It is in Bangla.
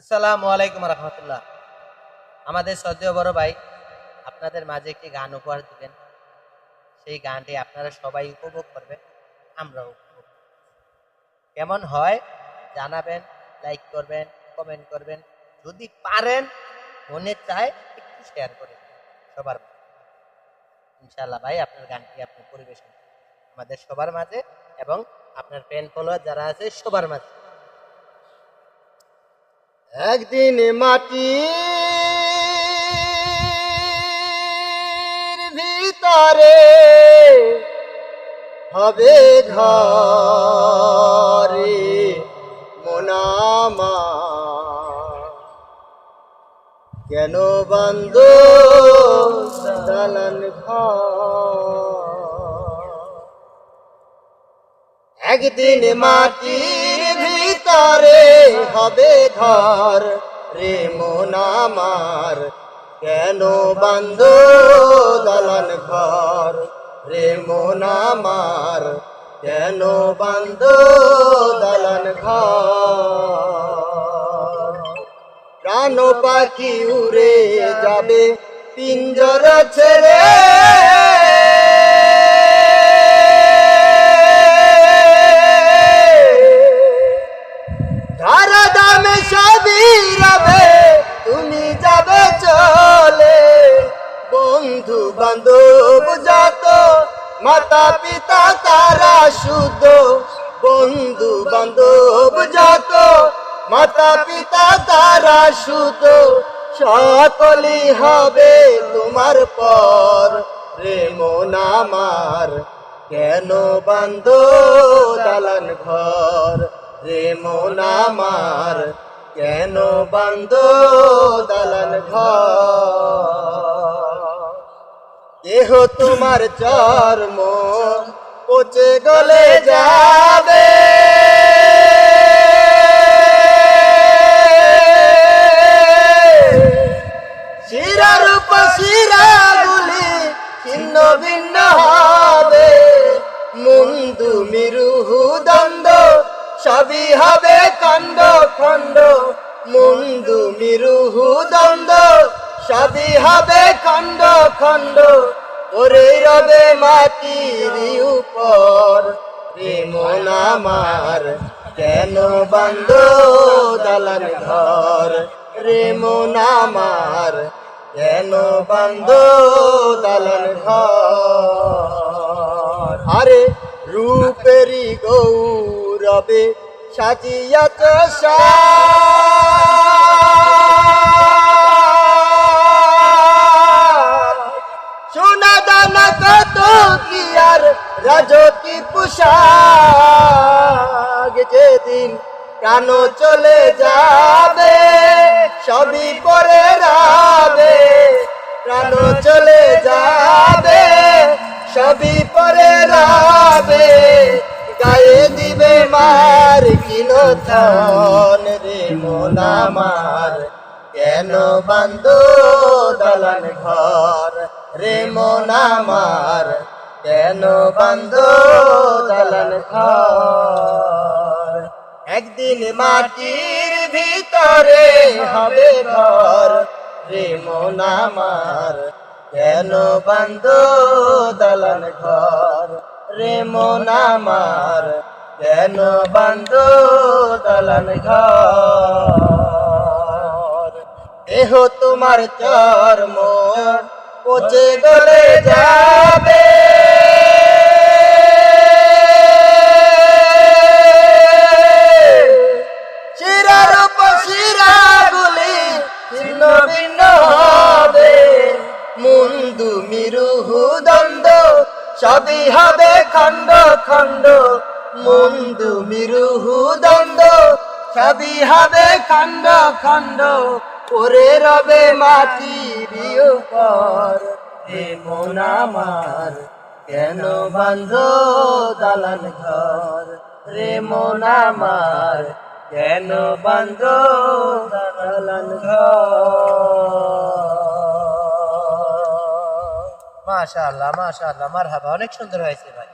আসসালামু আলাইকুম রহমতুল্লাহ। আমাদের শ্রদ্ধেয় বড় ভাই আপনাদের মাঝে একটি গান উপহার দিবেন। সেই গানটি আপনারা সবাই উপভোগ করবেন, আমরাও উপভোগ করব। কেমন হয় জানাবেন, লাইক করবেন, কমেন্ট করবেন, যদি পারেন মনে চায় একটু শেয়ার করে দেবেন সবার মাঝে। ইনশাআল্লাহ ভাই আপনার গানটি আপনি পরিবেশন করবেন আমাদের সবার মাঝে এবং আপনার ফ্যান ফলোয়ার যারা আছে সবার মাঝে। একদিন মাটির ভিতরে হবে ঘরে মোনামা, কেন বন্ধ দালান ঘর? একদিন মাটির ভিতরে হবে ঘর রে মন আমার, কেন বন্ধ দালান ঘর রে মন আমার, কেন বন্ধ দালান ঘর? প্রাণ পাখি উড়ে যাবে পিঞ্জর ছেড়ে, ধারা দামে সবই রবে তুমি যাবে চলে। বন্ধু বান্ধব যত মাতা পিতা তারা শুদ্ধ, বন্ধু বান্ধব যত মাতা পিতা তারা শুদ্ধ, সকলই হবে তোমার পর রে মন আমার, কেন বান্ধ দালান ঘর রে মন আমার, কেন বান্ধ দালান ঘর? দেহ তোমার চর্ম পচে গলে যাবে, শিরার উপশিরাগুলি ছিন্ন ভিন্ন হবে, মুন্দু মিরুহু দ্বন্দ্ব সবই হবে খণ্ড খণ্ড, মুন্দু মিরুহু দ্বন্দ্ব সবই হবে খণ্ড খণ্ড, ওরে রবে মাটির উপর রে মন আমার, কেন বন্ধ দালান ঘর রে মন আমার, কেন বন্ধ দালান ঘর? আরে রূপেরি গৌরবে সাজিয়াছ সোনা দানা কত কি আর রাজকি পোশাক, যেদিন প্রাণ চলে যাবে সবই পরে রাবে, প্রাণ চলে যাবে সবই পরে রাবে, গায়ে দিবে মার কিলো ধন রে মন আমার, কেন বান্ধ দালান ঘর রে মন আমার, কেন বান্ধ দালান ঘর? একদিন মাটির ভিতরে হবে ঘর রে মন আমার, কেন বান্ধ দালান ঘর রে মন আমার, কেন বান্ধ দালান ঘর? দেহ তোমার চর্ম পচে গলে যাবে, শিরার উপশিরাগুলি ছিন্ন ভিন্ন হবে, মুন্দু মিরুহু দ্বন্দ্ব সবই হবে খণ্ড খণ্ড, মুন্দু মিরুহু দ্বন্দ্ব সবই হবে খণ্ড খণ্ড, ওরে রবে মাটির উপর রে মন আমার, কেন বন্ধ দালান ঘর রে মন আমার, কেন বন্ধ দালান ঘর? মাশাআল্লাহ মাশাআল্লাহ, মারহাবা, অনেক সুন্দর হয়েছে ভাই।